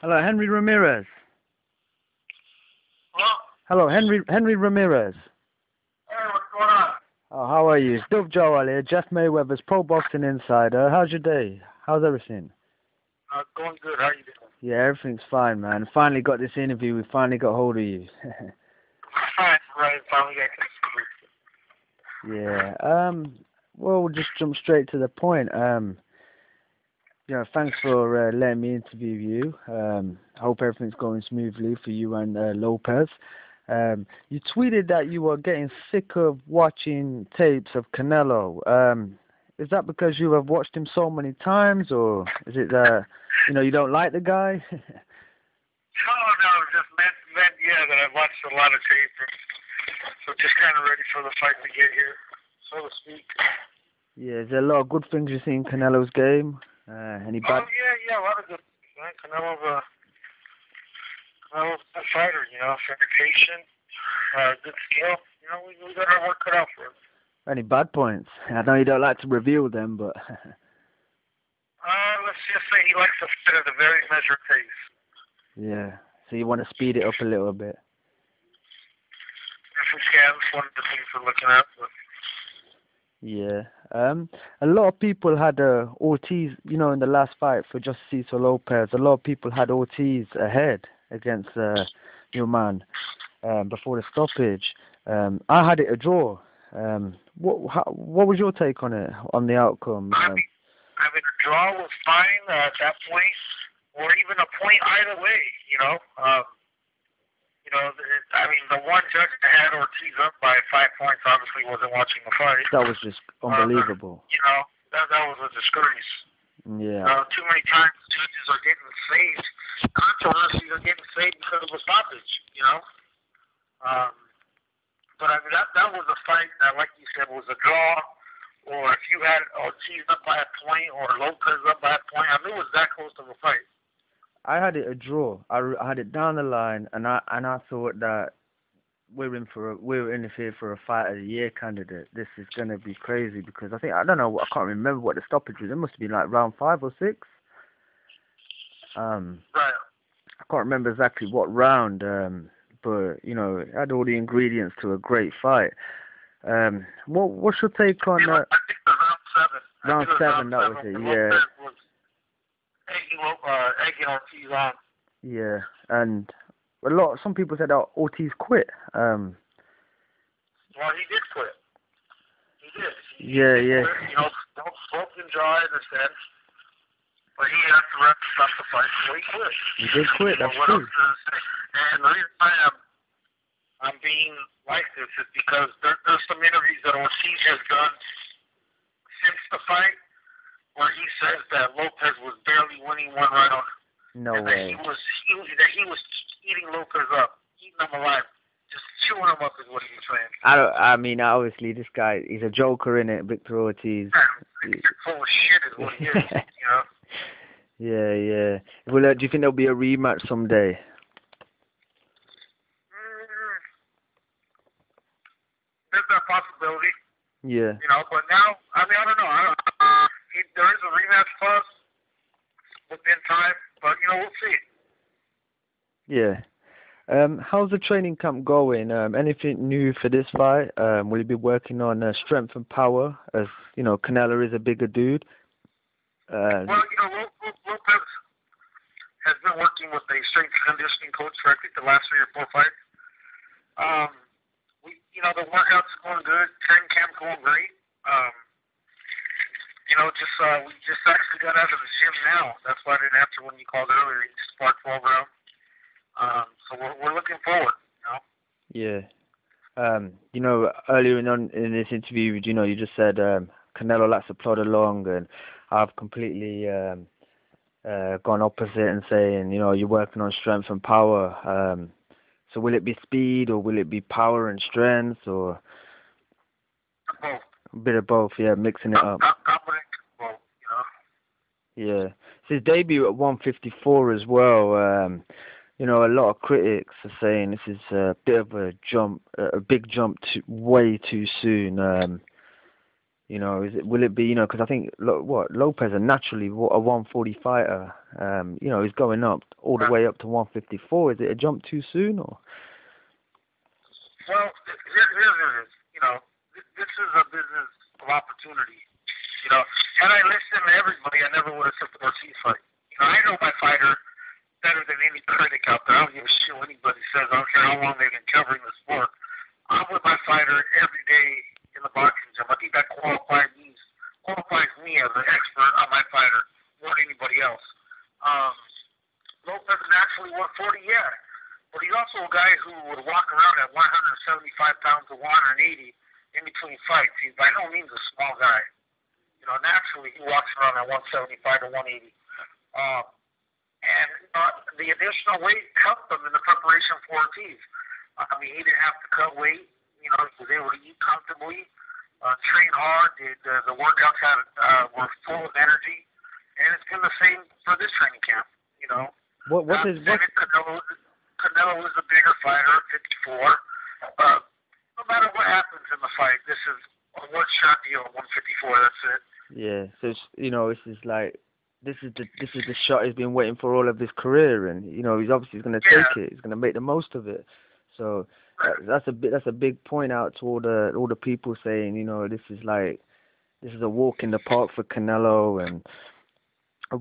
Hello, Henry Ramirez. Hello? Hello, Henry Ramirez. Hey, what's going on? Oh, how are you? It's Duv Johal here, Jeff Mayweather's Pro Boxing Insider. How's your day? How's everything? Going good. How you doing? Yeah, everything's fine, man. Finally got this interview. We finally got hold of you. Right, finally got to Yeah. Well, we'll just jump straight to the point. Thanks for letting me interview you. I hope everything's going smoothly for you and Lopez. You tweeted that you were getting sick of watching tapes of Canelo. Is that because you have watched him so many times, or is it you don't like the guy? No, just meant, yeah, that I've watched a lot of tape, so just kind of ready for the fight to get here, so to speak. Yeah, is there a lot of good things you see in Canelo's game? Any bad? Oh, yeah, a lot of good things, man. Canelo's a fighter, very patient, good skill. We got our work cut out for him. Any bad points? I know you don't like to reveal them, but... Let's just say he likes to fight at a very measured pace. Yeah, so you want to speed it up a little bit. If we can, it's one of the things we're looking at. But... Yeah. A lot of people had Ortiz, in the last fight for Justice Lopez, a lot of people had Ortiz ahead against your man before the stoppage. I had it a draw. What was your take on it, on the outcome? I mean, a draw was fine at that point, or even a point either way, the one judge that had Ortiz up by 5 points obviously wasn't watching the fight. That was just unbelievable. That was a disgrace. Yeah. Too many times judges are getting saved. Controversy, they're getting saved because of a stoppage, But I mean, that was a fight that, like you said, was a draw. Or if you had Ortiz up by a point or Lopez up by a point, I knew it was that close of a fight. I had it a draw. I had it down the line, and I thought that we're in here for a fight of the year candidate. This is gonna be crazy because I can't remember what the stoppage was. It must have been like round 5 or 6. Right. I can't remember exactly what round, but it had all the ingredients to a great fight. What's your take on that? I think it was round 7. Round 7, that was it. Yeah. Was egging Ortiz on. Yeah, and some people said that Ortiz quit. Well, he did quit. He did. Yeah. Quit, broken jaw in a sense, but he had to stop the fight, so he quit. He did quit. That's true. And the reason why I'm being like this is because there's some interviews that Ortiz has done since the fight where he says that Lopez was barely winning one round. No and way. That he was eating Lopez up, eating him alive, just chewing him up is what he was saying. I mean, obviously, this guy, he's a joker, innit, Victor Ortiz. Full of shit is what he is, Yeah. Well, do you think there'll be a rematch someday? There's that possibility. Yeah. But now, I don't know. There is a rematch clause within time, but, we'll see. Yeah. How's the training camp going? Anything new for this fight? Will you be working on strength and power, as, Canelo is a bigger dude? Well, Lopez has been working with a strength and conditioning coach for, I think, the last 3 or 4 fights. The workouts going good, training camp going great. We just actually got out of the gym now. That's why I didn't answer when you called earlier. You just sparked 12 rounds. So we're looking forward, Yeah. Earlier in this interview, you just said Canelo likes to plod along, and I've completely gone opposite and saying, you're working on strength and power. So will it be speed, or will it be power and strength, or both? A bit of both, yeah, mixing it up. Both, Yeah. It's his debut at 154 as well. A lot of critics are saying this is a bit of a big jump way too soon. You know, will it be, you know, because I think Lopez is naturally a 140 fighter. You know, he's going up all the way up to 154. Is it a jump too soon or? Well, here's it is. You know, this is a business of opportunity. You know, had I listened to everybody, I never would have took the Ortiz fight. You know, I know my fighter better than any critic out there. I don't give a shit what anybody says. I don't care how long they've been covering the sport. I'm with my fighter every day in the boxing gym. I think that qualifies me as an expert on my fighter more than anybody else. Lopez naturally 140, yeah. But he's also a guy who would walk around at 175 pounds to 180 in between fights. He's by no means a small guy. You know, naturally he walks around at 175 to 180. And the additional weight helped him in the preparation for Ortiz. I mean, he didn't have to cut weight. You know, he was able to eat comfortably, train hard. The workouts were full of energy, and it's been the same for this training camp. You know, Canelo is a bigger fighter at 54. No matter what happens in the fight, this is a one-shot deal at 154. That's it. Yeah. So you know, this is the shot he's been waiting for all of his career, and you know, he's obviously going to take it. He's going to make the most of it. So that's a big point out to all the people saying, you know, this is a walk in the park for Canelo. And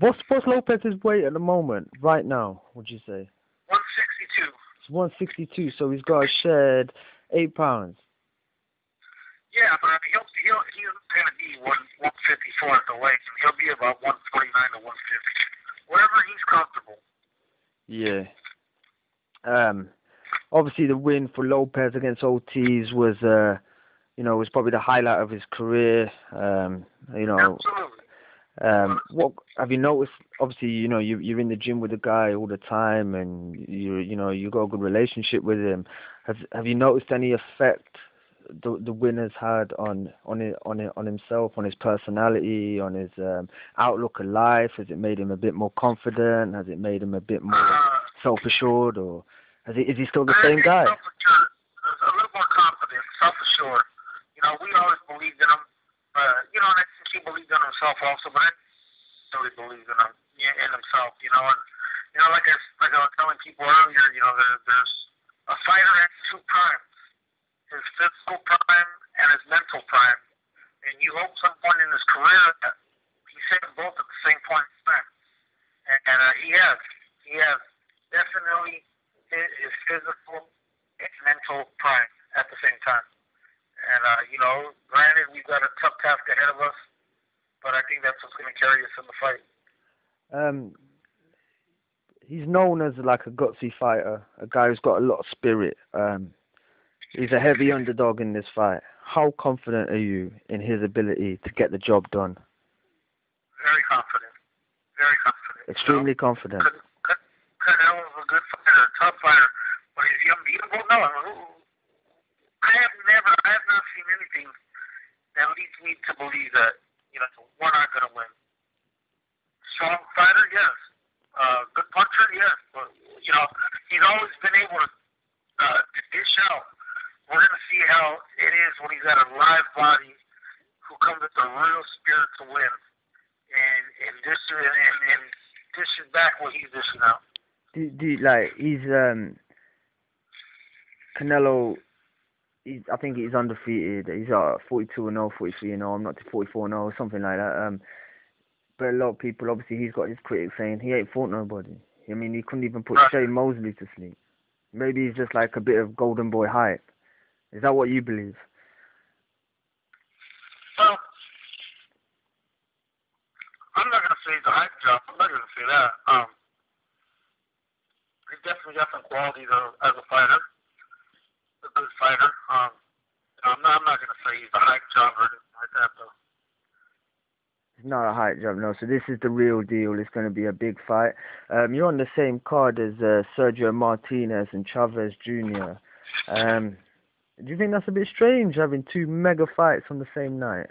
what's Lopez's weight at the moment, right now? Would you say? 162. It's 162. So he's got a shared 8 pounds. Yeah, but I mean, he'll kind of be 154 at the weight. He'll be about 149 to 150, wherever he's comfortable. Yeah. Obviously, the win for Lopez against Ortiz was, you know, was probably the highlight of his career. You know, absolutely. What have you noticed? Obviously, you know, you're in the gym with the guy all the time, and you know, you got a good relationship with him. Have you noticed any effect the win has had on himself, on his personality, on his outlook of life? Has it made him a bit more confident? Has it made him a bit more self-assured, or is he still the same guy? Self-assured, a little more confident, self-assured. You know, we always believed in him. You know, and I think he believed in himself also, but I really believed in himself. You know, and you know, like I was telling people earlier, you know, there's a fighter at 2 primes. His physical prime and his mental prime. And you hope some point in his career that he's hit both at the same point in time. And he has. He has definitely hit his physical and mental prime at the same time. And, you know, granted, we've got a tough task ahead of us, but I think that's what's going to carry us in the fight. He's known as like a gutsy fighter, a guy who's got a lot of spirit. He's a heavy underdog in this fight. How confident are you in his ability to get the job done? Very confident. Very confident. Extremely confident. Canelo's a good fighter, a tough fighter, but is he unbeatable? No. I have not seen anything that leads me to believe that, you know, we're not going to win. Strong fighter, yes. Good puncher, yes. But, you know, he's always been able to dish out. We're going to see how it is when he's got a live body who comes with a real spirit to win and dishes back what he's dishing out. He's Canelo. I think he's undefeated. He's 42-0, 43-0. I'm not 44-0, something like that. But a lot of people, obviously, he's got his critics saying he ain't fought nobody. I mean, he couldn't even put Shane Mosley to sleep. Maybe he's just like a bit of golden boy hype. Is that what you believe? Well, I'm not going to say the hype job. I'm not going to say that. He's definitely got some qualities as a fighter, a good fighter. I'm not going to say he's a hype job or anything like that, though. It's not a hype job, no. So this is the real deal. It's going to be a big fight. You're on the same card as Sergio Martinez and Chavez Jr. Do you think that's a bit strange, having 2 mega fights on the same night?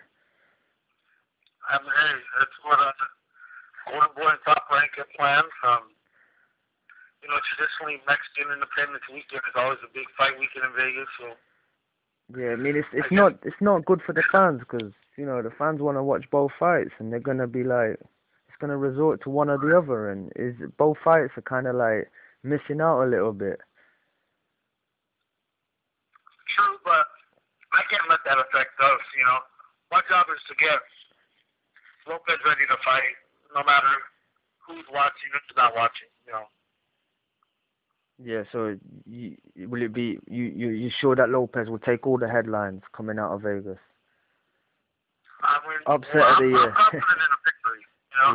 I mean, hey, that's what Golden Boy and Top Rank have planned. You know, traditionally Mexican Independence Weekend is always a big fight weekend in Vegas. So yeah, I mean it's not good for the fans because you know, the fans want to watch both fights, and they're gonna be like, it's gonna resort to one or the other, and both fights are kind of like missing out a little bit. True, but I can't let that affect us. You know, my job is to get Lopez ready to fight, no matter who's watching, who's not watching. You know. Yeah, so will it be you sure that Lopez will take all the headlines coming out of Vegas? I mean, Upset well, of the year. I'm confident in a victory. You know.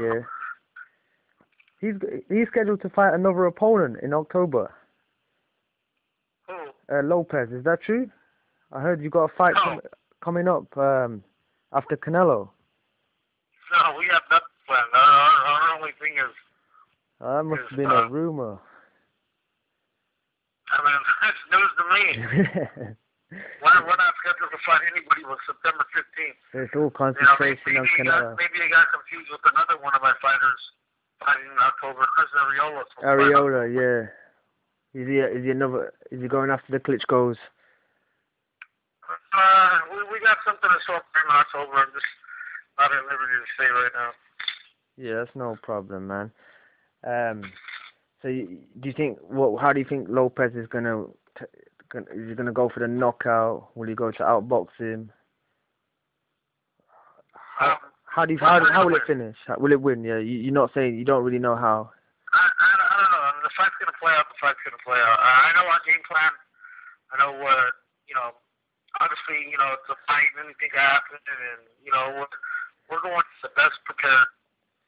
Yeah. He's scheduled to fight another opponent in October. Who? Lopez, is that true? I heard you got a fight coming up after Canelo. No, we have nothing planned. Our only thing is. That must have been a rumor. I mean, that's news to me. We're not scheduled to fight anybody with September 15th. It's all concentration on Canelo. Maybe I got confused with another one of my fighters fighting in October, Chris Arreola. Arreola, yeah. Is he going after the Klitschko's? We got something to show up in October. I'm just not at liberty to say right now. Yeah, that's no problem, man. So do you think? How do you think Lopez is gonna? Is he gonna go for the knockout? Will he go to outbox him? How will it finish? Will it win? Yeah, you're not saying you don't really know how. I don't know. I mean, the fight's gonna play out. The fight's gonna play out. I know our game plan. I know what Obviously, it's a fight. Anything can happen, and we're going to the best prepared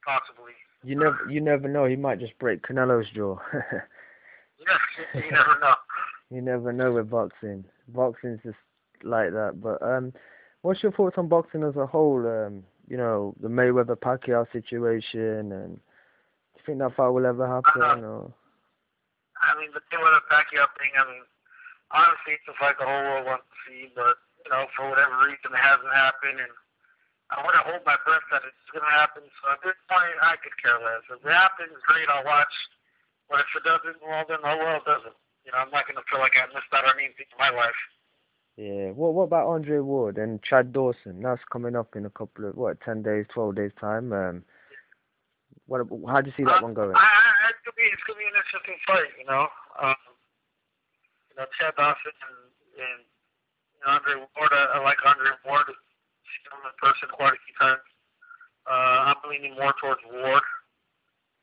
possibly. You never know. He might just break Canelo's jaw. Yeah, you never know. You never know with boxing. Boxing's just like that. But what's your thoughts on boxing as a whole? The Mayweather-Pacquiao situation, and do you think that fight will ever happen? I mean, the Mayweather-Pacquiao thing. I mean, honestly, it's a fight the whole world wants to see, but for whatever reason, it hasn't happened, and I want to hold my breath that it's going to happen. So at this point, I could care less. If it happens, great, I'll watch. But if it doesn't, well, then it doesn't. I'm not going to feel like I missed out on anything in my life. Yeah. What about Andre Ward and Chad Dawson? That's coming up in a couple of 10 days, 12 days time. How do you see that one going? It's gonna be an interesting fight. Chad Dawson and Andre Ward. I like Andre Ward. I've seen him in person quite a few times. I'm leaning more towards Ward.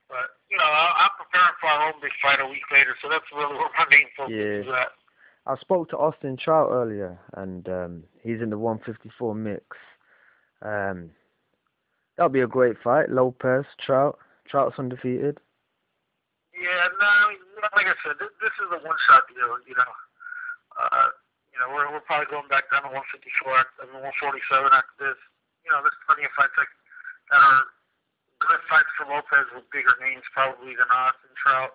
But, I'm preparing for our own big fight a week later, so that's really where my main focus is at. I spoke to Austin Trout earlier, and he's in the 154 mix. That'll be a great fight. Lopez, Trout. Trout's undefeated. Yeah, no, like I said, this is a one-shot deal, we're probably going back down to 154, 147 after this. There's plenty of fights that are good fights for Lopez with bigger names probably than Austin Trout.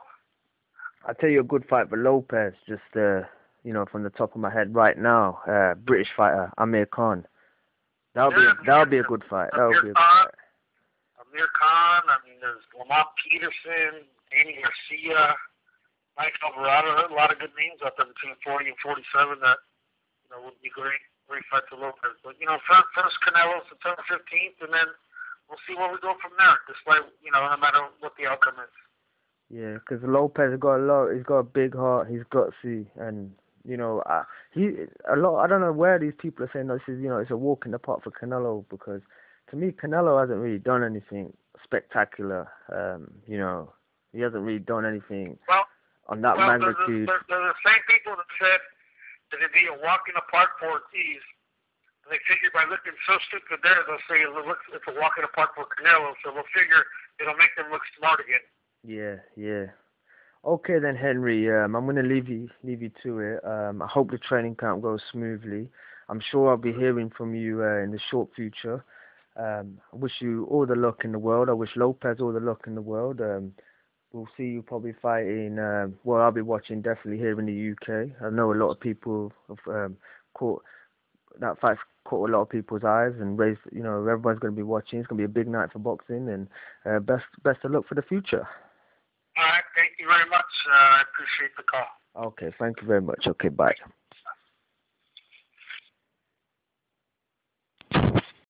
I'll tell you a good fight for Lopez, just from the top of my head right now. British fighter Amir Khan. That'll be a good fight. Amir Khan. I mean, there's Lamont Peterson, Danny Garcia, Mike Alvarado. There's a lot of good names out there between 40 and 47 that would be great fight for Lopez. But first Canelo September 15th, and then we'll see where we go from there. Just like no matter what the outcome is. Yeah, because Lopez has got he's got a big heart, he's gutsy, and I don't know where these people are saying this is it's a walk in the park for Canelo, because to me Canelo hasn't really done anything spectacular. He hasn't really done anything on that magnitude. They're the same people that said that it'd be a walk in the park for Ortiz. And they figure by looking so stupid there, they'll say it's a walk in the park for Canelo, so they'll figure it'll make them look smart again. Yeah. Okay then, Henry. I'm going to leave you to it. I hope the training camp goes smoothly. I'm sure I'll be hearing from you in the short future. I wish you all the luck in the world. I wish Lopez all the luck in the world. We'll see you probably fighting. I'll be watching definitely here in the UK. I know a lot of people have caught that fight. Caught a lot of people's eyes and raised. Everyone's going to be watching. It's going to be a big night for boxing, and best of luck for the future. All right, thank you very much. I appreciate the call. Okay, thank you very much. Okay, bye.